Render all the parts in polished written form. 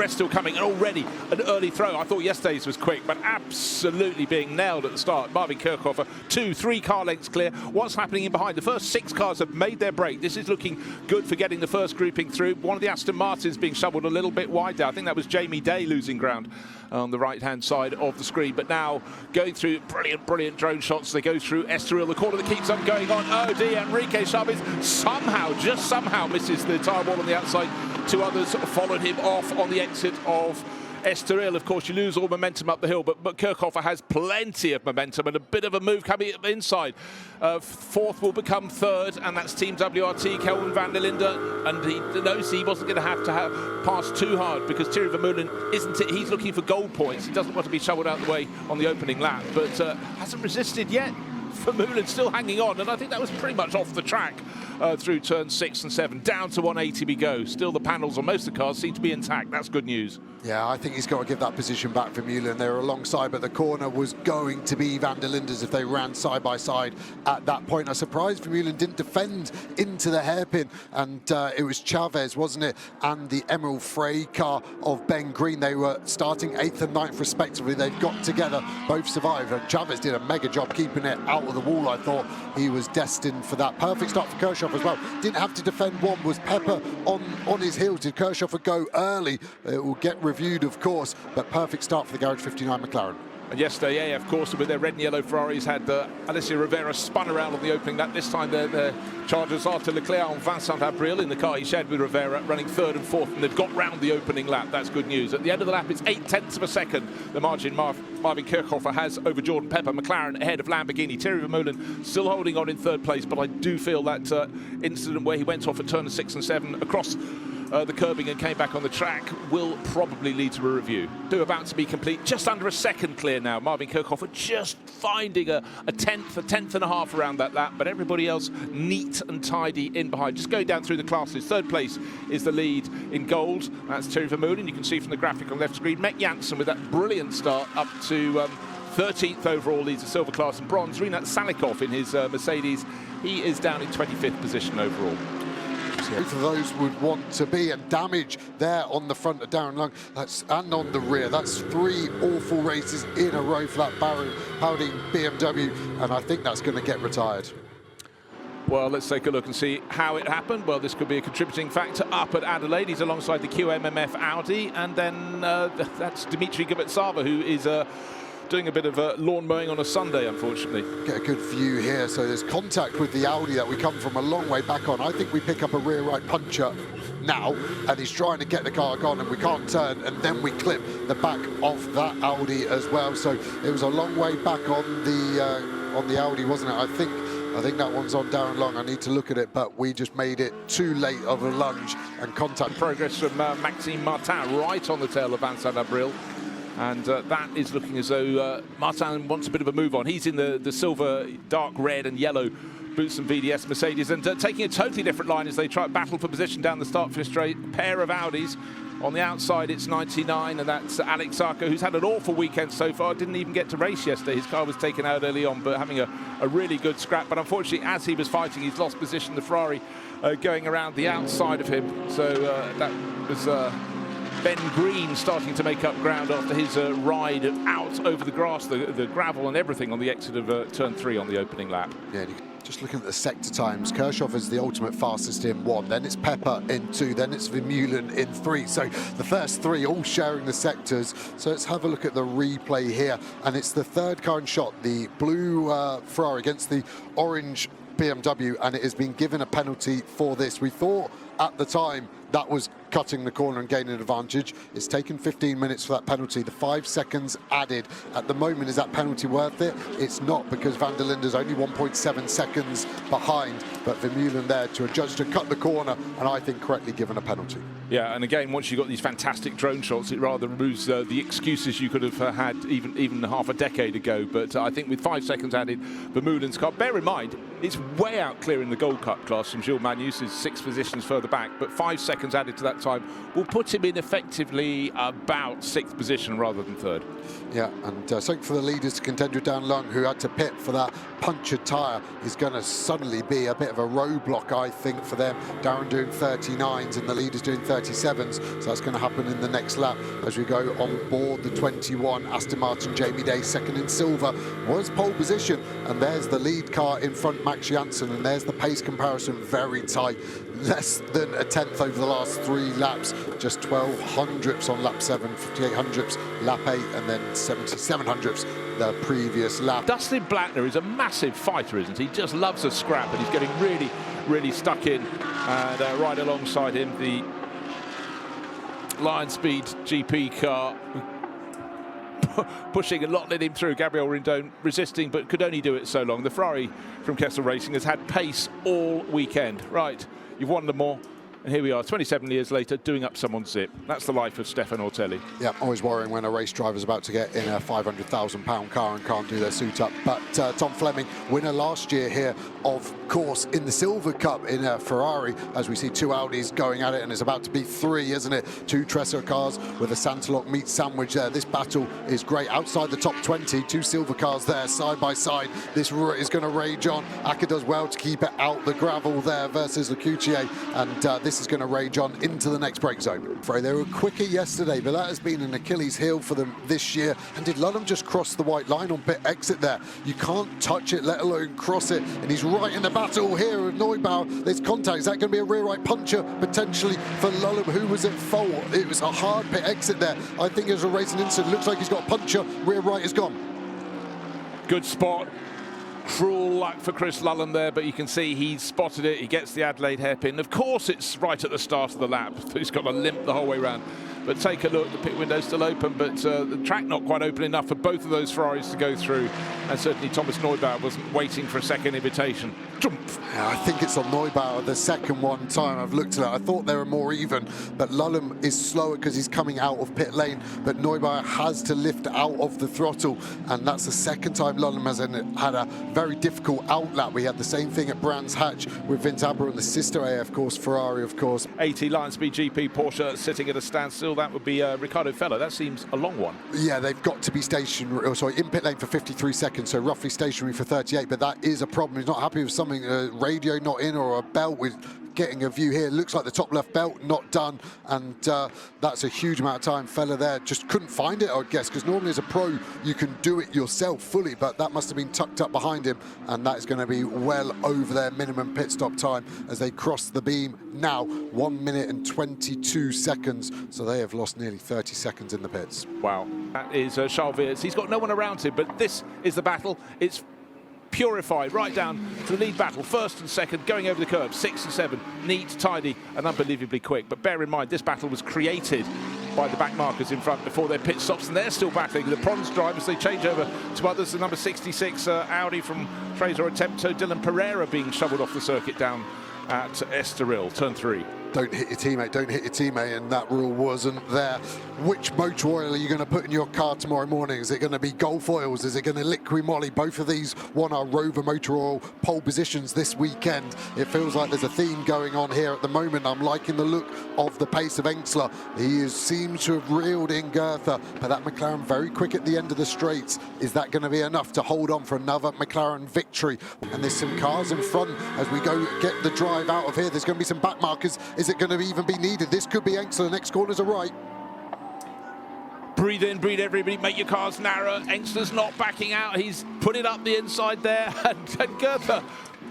rest still coming, and already an early throw. I thought yesterday's was quick, but absolutely being nailed at the start. Marvin Kirchhofer, 2-3 car lengths clear. What's happening in behind? The first 6 cars have made their break. This is looking good for getting the first grouping through. One of the Aston Martins being shoveled a little bit wide there. I think that was Jamie Day losing ground on the right-hand side of the screen. But now going through brilliant drone shots. They go through Estoril, the corner that keeps on going on. Oh dear, Enrique Chavez just somehow misses the tyre wall on the outside. 2 others followed him off on the exit of Estoril. Of course, you lose all momentum up the hill, but Kirchhofer has plenty of momentum and a bit of a move coming inside. 4th will become 3rd, and that's Team WRT, Kelvin van der Linde, and he knows he wasn't going to have pass too hard because Thierry Vermeulen isn't it. He's looking for goal points. He doesn't want to be shoveled out of the way on the opening lap, but hasn't resisted yet. Vermeulen still hanging on, and I think that was pretty much off the track through turns 6 and 7. Down to 180 we go. Still the panels on most of the cars seem to be intact. That's good news. Yeah, I think he's got to give that position back for Vermeulen. They were alongside, but the corner was going to be van der Linde's if they ran side by side at that point. I'm surprised Vermeulen didn't defend into the hairpin, and it was Chavez, wasn't it, and the Emerald Frey car of Ben Green. They were starting 8th and 9th respectively. They got together, both survived, and Chavez did a mega job keeping it out of the wall. I thought he was destined for that. Perfect start for Kirchhoff as well. Didn't have to defend one. Was Pepper on his heels? Did Kirchhoff go early? It will get reviewed, of course, but perfect start for the Garage 59 McLaren. And yesterday, of course, with their red and yellow Ferraris, had Alessio Rivera spun around on the opening lap. This time, the charges after Leclerc and Vincent Abril in the car he shared with Rivera, running 3rd and 4th, and they've got round the opening lap. That's good news. At the end of the lap, it's 0.8 of a second. The margin Marvin Kirchhofer has over Jordan Pepper. McLaren ahead of Lamborghini. Thierry Vermeulen still holding on in 3rd place, but I do feel that incident where he went off at turn 6 and 7 across the curbing and came back on the track will probably lead to a review. 2 about to be complete, just under a second clear now. Marvin Kirchhofer just finding a tenth and a half around that lap, but everybody else neat and tidy in behind. Just going down through the classes. 3rd place is the lead in gold. That's Thierry Vermeulen. You can see from the graphic on the left screen. Mek Janssen with that brilliant start up to 13th overall, leads the silver class, and bronze. Rinat Salikov in his Mercedes. He is down in 25th position overall. Both of those would want to be, and damage there on the front of Darren Lung, and on the rear. That's 3 awful races in a row for that Howding BMW, and I think that's going to get retired. Well, let's take a look and see how it happened. Well, this could be a contributing factor up at Adelaide. He's alongside the QMMF Audi, and then that's Dimitri Gabetsava, who is doing a bit of lawn mowing on a Sunday, unfortunately. Get a good view here. So there's contact with the Audi that we come from a long way back on. I think we pick up a rear right puncher now, and he's trying to get the car gone, and we can't turn, and then we clip the back of that Audi as well. So it was a long way back on the Audi, wasn't it? I think that one's on Darren Long. I need to look at it, but we just made it too late of a lunge and contact. Progress from Maxime Martin right on the tail of Vincent Abril. And that is looking as though Martin wants a bit of a move on. He's in the silver, dark red and yellow boots and VDS Mercedes, and taking a totally different line as they try to battle for position down the start-finish straight. Pair of Audis. On the outside, it's 99, and that's Alex Sarko, who's had an awful weekend so far. Didn't even get to race yesterday. His car was taken out early on, but having a really good scrap. But unfortunately, as he was fighting, he's lost position. The Ferrari going around the outside of him. So that was Ben Green starting to make up ground after his ride out over the grass, the gravel and everything on the exit of turn 3 on the opening lap. Yeah, just looking at the sector times, Kirchhoff is the ultimate fastest in 1, then it's Pepper in 2, then it's Vermeulen in 3. So the first 3 all sharing the sectors. So let's have a look at the replay here. And it's the 3rd car in shot, the blue Ferrari against the orange BMW, and it has been given a penalty for this. We thought at the time that was cutting the corner and gaining an advantage. It's taken 15 minutes for that penalty. The 5 seconds added at the moment, is that penalty worth it? It's not, because van der Linde's only 1.7 seconds behind, but Vermeulen there to a judge to cut the corner, and I think correctly given a penalty. Yeah, and again, once you've got these fantastic drone shots, it rather removes the excuses you could have had even half a decade ago. But I think with 5 seconds added, Vermeulen's car, bear in mind, it's way out clear in the Gold Cup class from Gilles Magnus, is 6 positions further back, but 5 seconds added to that lap time will put him in effectively about 6th position rather than 3rd. Yeah, and something for the leaders to contend with down Lung, who had to pit for that punctured tyre, is going to suddenly be a bit of a roadblock, I think, for them. Darren doing 39s and the leaders doing 37s, so that's going to happen in the next lap as we go on board the 21. Aston Martin, Jamie Day, 2nd in silver, was pole position, and there's the lead car in front, Max Janssen, and there's the pace comparison, very tight. Less than a 10th over the last 3 laps, just 12 hundredths on lap 7, 58 hundredths lap 8, and then 77 hundredths the previous lap. Dustin Blackner is a massive fighter, isn't he? He just loves a scrap, and he's getting really, really stuck in. And right alongside him, the Lion Speed GP car pushing and not letting him through. Gabriel Rindon resisting, but could only do it so long. The Ferrari from Kessel Racing has had pace all weekend. Right, you've won them more. And here we are, 27 years later, doing up someone's zip. That's the life of Stefan Ortelli. Yeah, always worrying when a race driver's about to get in a £500,000 car and can't do their suit up. But Tom Fleming, winner last year here, of course, in the Silver Cup in a Ferrari, as we see 2 Audis going at it, and it's about to be 3, isn't it? 2 Tresor cars with a Santaloc meat sandwich there. This battle is great. Outside the top 20, 2 silver cars there, side by side. This is going to rage on. Aka does well to keep it out the gravel there versus Lecouchier, and this is going to rage on into the next break zone. They were quicker yesterday, but that has been an Achilles heel for them this year. And did Ludham just cross the white line on pit exit there? You can't touch it, let alone cross it. And he's right in the battle here with Neubauer. There's contact. Is that going to be a rear right puncher potentially for Ludham, who was at fault? It was a hard pit exit there. I think it was a racing incident. Looks like he's got a puncher. Rear right is gone. Good spot. Cruel luck for Chris Lullen there, but you can see he's spotted it. He gets the Adelaide hairpin. Of course, it's right at the start of the lap. He's got a limp the whole way round. But take a look, the pit window's still open, but the track not quite open enough for both of those Ferraris to go through. And certainly Thomas Neubauer wasn't waiting for a second invitation. Yeah, I think it's on Neubauer, the second one time I've looked at it. I thought they were more even, but Lulham is slower because he's coming out of pit lane, but Neubauer has to lift out of the throttle, and that's the second time Lulham has had a very difficult outlap. We had the same thing at Brands Hatch with Vince Aber and the sister AF course, Ferrari, of course. 80 Lion Speed GP Porsche sitting at a standstill. That would be Ricardo Feller. That seems a long one. Yeah, they've got to be stationary, in pit lane for 53 seconds, so roughly stationary for 38, but that is a problem. He's not happy with something, radio not in or a belt with getting a view here. Looks like the top left belt not done, and that's a huge amount of time. Fella there just couldn't find it, I would guess, because normally as a pro you can do it yourself fully, but that must have been tucked up behind him, and that is going to be well over their minimum pit stop time as they cross the beam now. 1 minute and 22 seconds, so they have lost nearly 30 seconds in the pits. Wow, that is Charles Weers. He's got no one around him, but this is the battle. It's purified right down to the lead battle, 1st and 2nd, going over the curve, 6 and 7, neat, tidy, and unbelievably quick. But bear in mind, this battle was created by the back markers in front before their pit stops, and they're still battling. The bronze drivers, they change over to others. The number 66 Audi from Fraser Attempto, Dylan Pereira being shoveled off the circuit down at Estoril, turn 3. Don't hit your teammate, don't hit your teammate, and that rule wasn't there. Which motor oil are you going to put in your car tomorrow morning? Is it going to be Gulf Oils? Is it going to Liqui Moly? Both of these won our Rover Motor Oil pole positions this weekend. It feels like there's a theme going on here at the moment. I'm liking the look of the pace of Engsler. He seems to have reeled in Goethe, but that McLaren very quick at the end of the straights. Is that going to be enough to hold on for another McLaren victory? And there's some cars in front as we go get the drive out of here. There's going to be some back markers. Is it going to even be needed? This could be Engsler. The next corners are right. Breathe in, breathe everybody, make your cars narrow. Engsler's not backing out. He's put it up the inside there. And Goethe,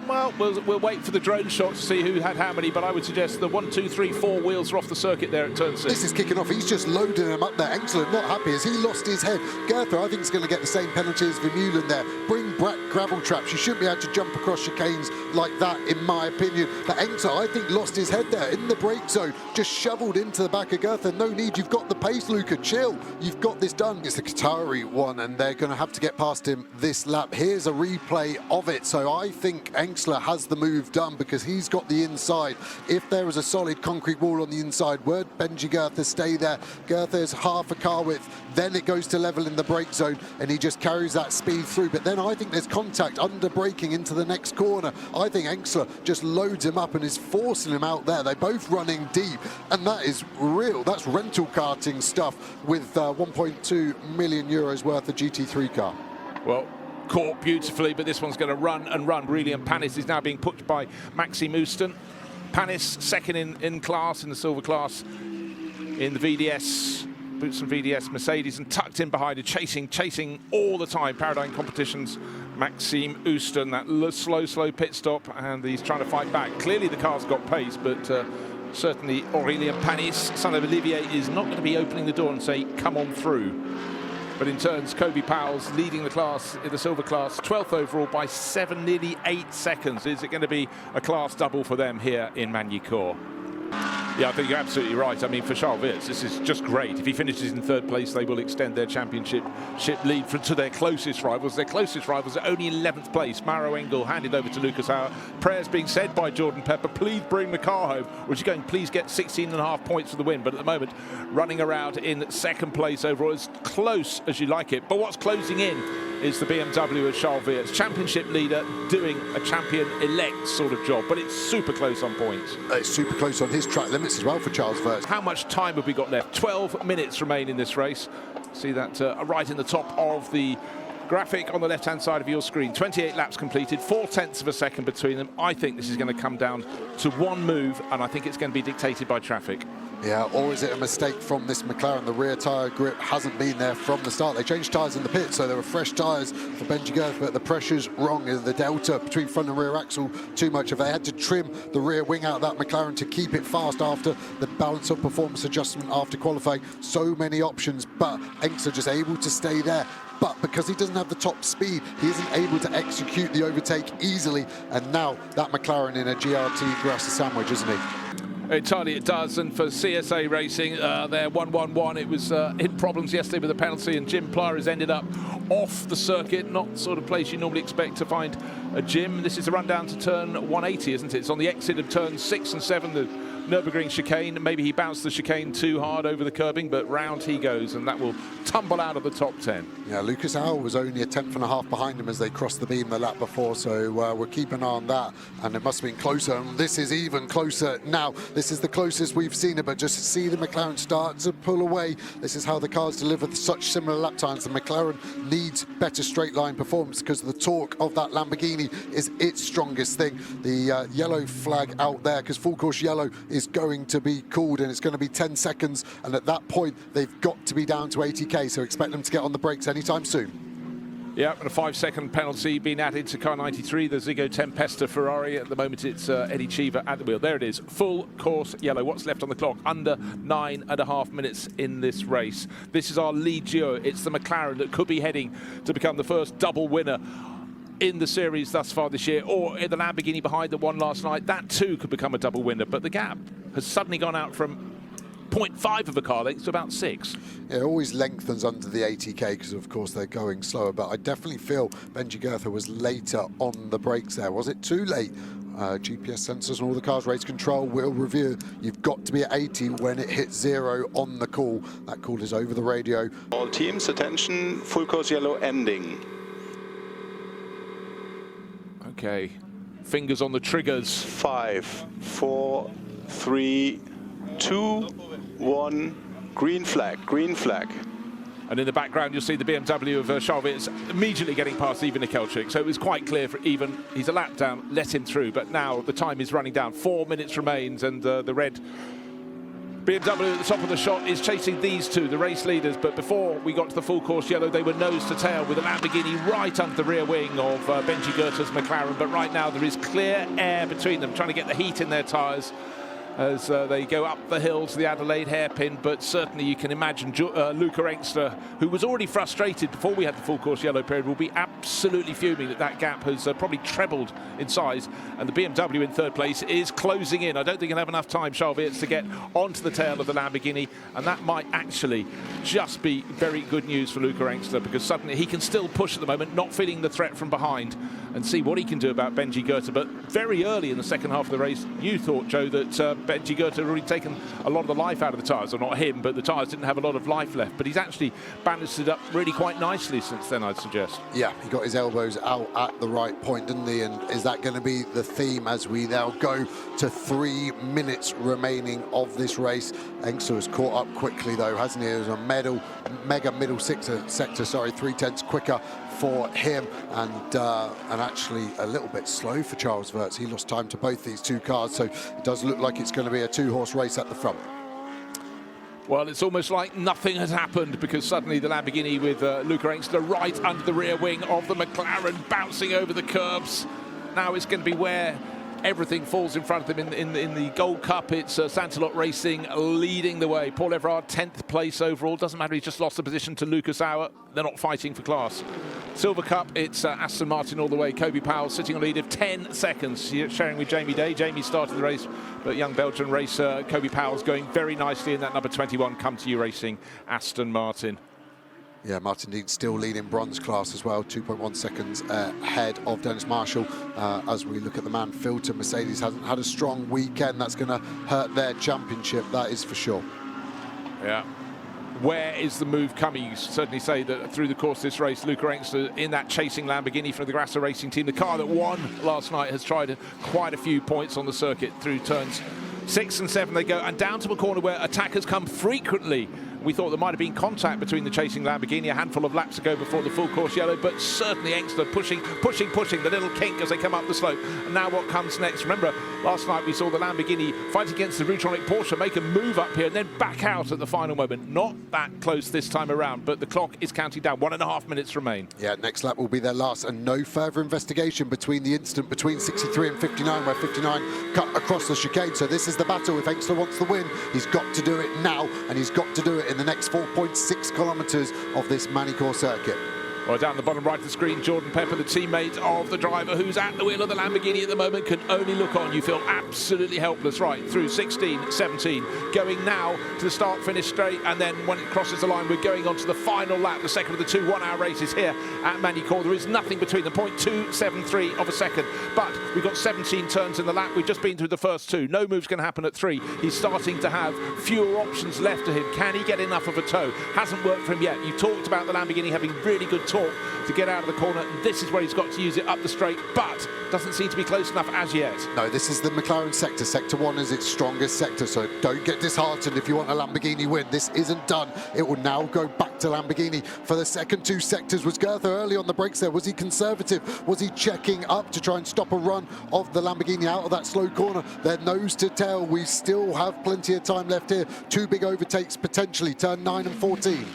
well, we'll wait for the drone shot to see who had how many, but I would suggest the 1, 2, 3, 4 wheels are off the circuit there at turn 6. This is kicking off. He's just loading them up there. Engsler not happy as he lost his head. Goethe, I think, is going to get the same penalty as Vermeulen there. Bring back gravel traps. You shouldn't be able to jump across chicanes like that, in my opinion. But Engsler, I think, lost his head there in the brake zone. Just shoveled into the back of Goethe. No need. You've got the pace, Luca. Chill. You've got this done. It's the Qatari one, and they're going to have to get past him this lap. Here's a replay of it. So I think Engsler has the move done because he's got the inside. If there is a solid concrete wall on the inside, word Benji Goethe stay there. Goethe is half a car width, then it goes to level in the brake zone, and he just carries that speed through. But then I think there's contact under braking into the next corner. I think Engstler just loads him up and is forcing him out there. They're both running deep, and that is real. That's rental karting stuff with 1.2 million euros worth of GT3 car. Well, caught beautifully, but this one's going to run and run. Brilliant. Panis is now being pushed by Maxime Houston. Panis second in class, in the silver class, in the VDS. Boots and VDS Mercedes, and tucked in behind it, chasing all the time. Paradigm Competitions, Maxime Houston, that slow pit stop, and he's trying to fight back. Clearly the car's got pace, but certainly Aurélien Panis, son of Olivier, is not going to be opening the door and say, come on through. But in turns, Kobe Powell's leading the class in the silver class, 12th overall by 7, nearly 8 seconds. Is it going to be a class double for them here in Magny-Cours? Yeah, I think you're absolutely right. I mean, for Charles Wirtz, this is just great. If he finishes in third place, they will extend their championship lead to their closest rivals. Their closest rivals are only in 11th place. Maro Engel handed over to Lucas Hauer. Prayers being said by Jordan Pepper, please bring the car home. Which is going, please get 16.5 points for the win. But at the moment, running around in second place overall, as close as you like it. But what's closing in is the BMW of Charles Wirtz, championship leader, doing a champion-elect sort of job, but it's super close on points. It's super close on his track limits as well for Charles Wirtz. How much time have we got left? 12 minutes remain in this race. See that right in the top of the graphic on the left-hand side of your screen. 28 laps completed, 0.4 of a second between them. I think this is going to come down to one move, and I think it's going to be dictated by traffic. Yeah, or is it a mistake from this McLaren? The rear tyre grip hasn't been there from the start. They changed tyres in the pit, so there were fresh tyres for Benji Girth, but the pressure's wrong in the delta between front and rear axle too much. If they had to trim the rear wing out of that McLaren to keep it fast after the balance of performance adjustment after qualifying, so many options, but Engstler just able to stay there. But because he doesn't have the top speed, he isn't able to execute the overtake easily. And now that McLaren in a GRT grassy sandwich, isn't he? Entirely it does, and for CSA Racing, they're 1-1-1. It was in problems yesterday with a penalty, and Jim Plyer has ended up off the circuit, not the sort of place you normally expect to find a Jim. This is the run down to turn 180, isn't it? It's on the exit of turns 6 and 7, the Nürburgring chicane. Maybe he bounced the chicane too hard over the curbing, but round he goes, and that will tumble out of the top 10. Yeah, Lucas Hauer was only 1.5 tenths behind him as they crossed the beam the lap before, so we'll keep an eye on that, and it must have been closer, and this is even closer now. This is the closest we've seen it, but just to see the McLaren start to pull away. This is how the cars deliver such similar lap times. The McLaren needs better straight line performance because the torque of that Lamborghini is its strongest thing. The yellow flag out there, because full course yellow is going to be called, and it's going to be 10 seconds, and at that point they've got to be down to 80k, so expect them to get on the brakes anytime soon. Yeah, and a 5-second penalty being added to car 93, the Zigo Tempesta Ferrari. At the moment, it's Eddie Cheever at the wheel. There it is, full course yellow. What's left on the clock? Under 9.5 minutes in this race. This is our lead duo. It's the McLaren that could be heading to become the first double winner in the series thus far this year, or in the Lamborghini behind that won last night. That too could become a double winner, but the gap has suddenly gone out from 0.5 of a car length to about 6. Yeah, it always lengthens under the 80k because of course they're going slower, but I definitely feel Benji Girth was later on the brakes there. Was it too late? GPS sensors and all the cars, race control will review. You've got to be at 80 when it hits 0 on the call. That call is over the radio. All teams, attention, full course yellow ending. Okay, fingers on the triggers. 5, 4, 3, 2, 1, green flag, green flag. And in the background, you'll see the BMW of Charles Wirtz immediately getting past Ivan Nikelchik. So it was quite clear for Ivan, he's a lap down, let him through. But now the time is running down. 4 minutes remains, and the red BMW at the top of the shot is chasing these two, the race leaders. But before we got to the full course yellow, they were nose to tail with a Lamborghini right under the rear wing of Benji Girth's McLaren. But right now there is clear air between them, trying to get the heat in their tyres as they go up the hill to the Adelaide hairpin. But certainly you can imagine Luca Engstler, who was already frustrated before we had the full course yellow period, will be absolutely fuming that that gap has probably trebled in size. And the BMW in third place is closing in. I don't think he'll have enough time, Charles Wirtz, to get onto the tail of the Lamborghini, and that might actually just be very good news for Luca Engster, because suddenly he can still push at the moment, not feeling the threat from behind, and see what he can do about Benji Goethe. But very early in the second half of the race, you thought, Joe, that Benji Goethe had already taken a lot of the life out of the tyres, or not him, but the tyres didn't have a lot of life left. But he's actually bandaged it up really quite nicely since then, I'd suggest. Yeah, he got his elbows out at the right point, didn't he? And is that going to be the theme as we now go to 3 minutes remaining of this race? Engster has caught up quickly, though, hasn't he? It was a mega middle sector, 3/10 quicker for him, and actually a little bit slow for Charles Wirtz. He lost time to both these two cars, so it does look like it's going to be a two-horse race at the front. Well, it's almost like nothing has happened, because suddenly the Lamborghini with Luca Engster right under the rear wing of the McLaren, bouncing over the curbs. Now it's going to be where everything falls in front of them in the Gold Cup. It's Santalot Racing leading the way. Paul Everard, 10th place overall. Doesn't matter, he's just lost the position to Lucas Auer. They're not fighting for class. Silver Cup, it's Aston Martin all the way. Kobe Powell sitting on a lead of 10 seconds, sharing with Jamie Day. Jamie started the race, but young Belgian racer Kobe Powell's going very nicely in that number 21 Come To You Racing Aston Martin. Yeah, Martin Dean still leading bronze class as well, 2.1 seconds ahead of Dennis Marshall. As we look at the man filter, Mercedes hasn't had a strong weekend. That's going to hurt their championship, that is for sure. Yeah. Where is the move coming? You certainly say that through the course of this race, Luca Engster in that chasing Lamborghini for the Grasser Racing team. The car that won last night has tried quite a few points on the circuit through turns 6 and 7 they go, and down to a corner where attackers come frequently. We thought there might have been contact between the chasing Lamborghini a handful of laps ago before the full course yellow, but certainly Engster pushing the little kink as they come up the slope. And now what comes next? Remember, last night we saw the Lamborghini fight against the Rutronic Porsche, make a move up here and then back out at the final moment. Not that close this time around, but the clock is counting down. 1.5 minutes remain. Yeah, next lap will be their last, and no further investigation between the incident between 63 and 59, where 59 cut across the chicane. So this is the battle. If Engster wants the win, he's got to do it now, and he's got to do it in the next 4.6 kilometres of this Magny-Cours circuit. Well, down the bottom right of the screen, Jordan Pepper, the teammate of the driver who's at the wheel of the Lamborghini at the moment, can only look on. You feel absolutely helpless right through 16, 17, going now to the start-finish straight, and then when it crosses the line, we're going on to the final lap, the second of the 2 one-hour races here at Magny-Cours. There is nothing between them, 0.273 of a second, but we've got 17 turns in the lap. We've just been through the first 2. No move's going to happen at 3. He's starting to have fewer options left to him. Can he get enough of a toe? Hasn't worked for him yet. You talked about the Lamborghini having really good torque to get out of the corner. This is where he's got to use it up the straight, but doesn't seem to be close enough as yet. No, this is the McLaren sector. Sector 1 is its strongest sector, so don't get disheartened if you want a Lamborghini win. This isn't done. It will now go back to Lamborghini for the second 2 sectors. Was Goethe early on the brakes there? Was he conservative? Was he checking up to try and stop a run of the Lamborghini out of that slow corner? They're nose to tail. We still have plenty of time left here. 2 big overtakes potentially, turn 9 and 14.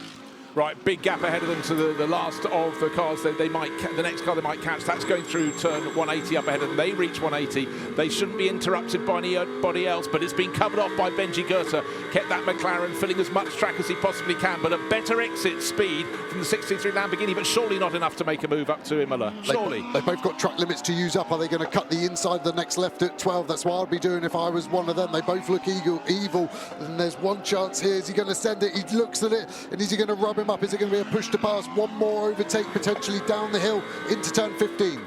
Right, big gap ahead of them to the last of the cars they might the next car they might catch. That's going through turn 180 up ahead of them. They reach 180. They shouldn't be interrupted by anybody else, but it's been covered off by Benji Goethe. Kept that McLaren filling as much track as he possibly can, but a better exit speed from the 63 Lamborghini, but surely not enough to make a move up to Imola. Surely. They've both got track limits to use up. Are they going to cut the inside of the next left at 12? That's what I'd be doing if I was one of them. They both look evil, and there's one chance here. Is he going to send it? He looks at it, and is he going to rub him up? Is it going to be a push to pass? One more overtake potentially down the hill into turn 15.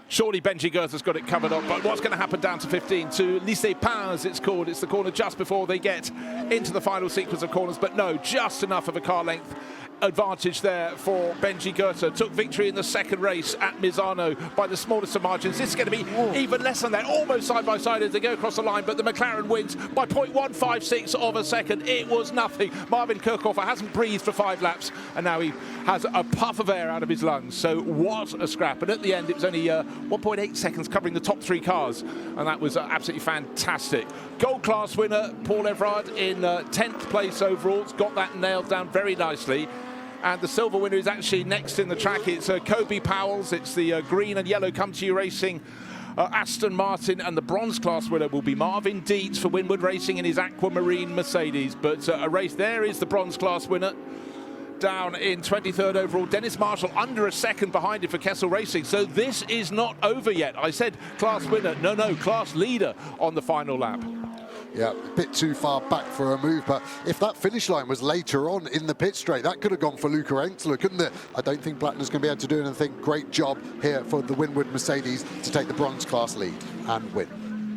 Surely Benji Goethe's got it covered up, but what's going to happen down to 15 to Lycée Pin, as it's called? It's the corner just before they get into the final sequence of corners, but no, just enough of a car length advantage there for Benji Goethe. Took victory in the second race at Misano by the smallest of margins. This is going to be even less than that, almost side by side as they go across the line, but the McLaren wins by 0.156 of a second. It was nothing. Marvin Kirchhofer hasn't breathed for 5 laps, and now he has a puff of air out of his lungs. So what a scrap. And at the end, it was only 1.8 seconds covering the top 3 cars, and that was absolutely fantastic. Gold class winner, Paul Everard, in 10th place overall. It's got that nailed down very nicely. And the silver winner is actually next in the track. It's Kobe Powell's. It's the green and yellow Come To You Racing Aston Martin, and the bronze class winner will be Marvin Dietz for Winward Racing in his Aquamarine Mercedes. But a race, there is the bronze class winner. Down in 23rd overall, Dennis Marshall under a second behind him for Kessel Racing. So this is not over yet. I said class winner, no, class leader on the final lap. Yeah, a bit too far back for a move, but if that finish line was later on in the pit straight, that could have gone for Luca Engstler, couldn't it? I don't think Blattner's going to be able to do anything. Great job here for the Winwood Mercedes to take the bronze class lead and win.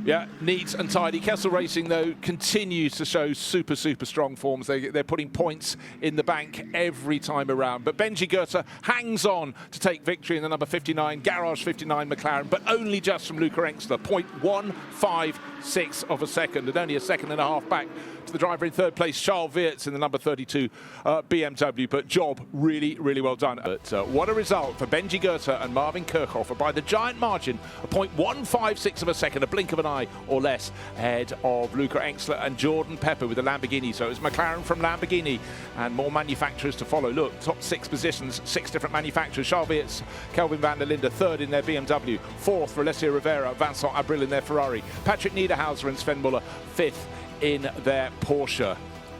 Yeah, neat and tidy. Kessel Racing, though, continues to show super strong forms. They're putting points in the bank every time around. But Benji Goethe hangs on to take victory in the number 59, Garage 59 McLaren, but only just from Luca Engstler. 0.156 of a second, and only a second and a half back to the driver in third place, Charles Weerts, in the number 32 BMW. But job really well done. But what a result for Benji Goethe and Marvin Kirchhofer by the giant margin of 0.156 of a second, a blink of an eye or less, ahead of Luca Engstler and Jordan Pepper with the Lamborghini. So it's McLaren from Lamborghini and more manufacturers to follow. Look, top 6 positions, 6 different manufacturers. Charles Weerts, Kelvin van der Linde, third in their BMW, fourth for Alessio Rivera, Vincent Abril in their Ferrari, Patrick Niederhauser and Sven Muller, fifth in their Porsche.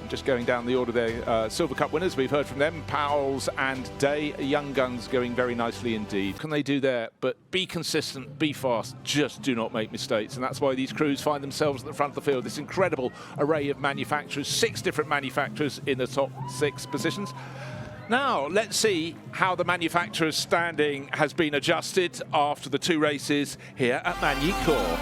Just going down the order there, Silver Cup winners, we've heard from them, Powells and Day, young guns going very nicely indeed. What can they do there? But be consistent, be fast, just do not make mistakes. And that's why these crews find themselves at the front of the field. This incredible array of manufacturers, 6 different manufacturers in the top 6 positions. Now, let's see how the manufacturers' standing has been adjusted after the 2 races here at Magny-Cours.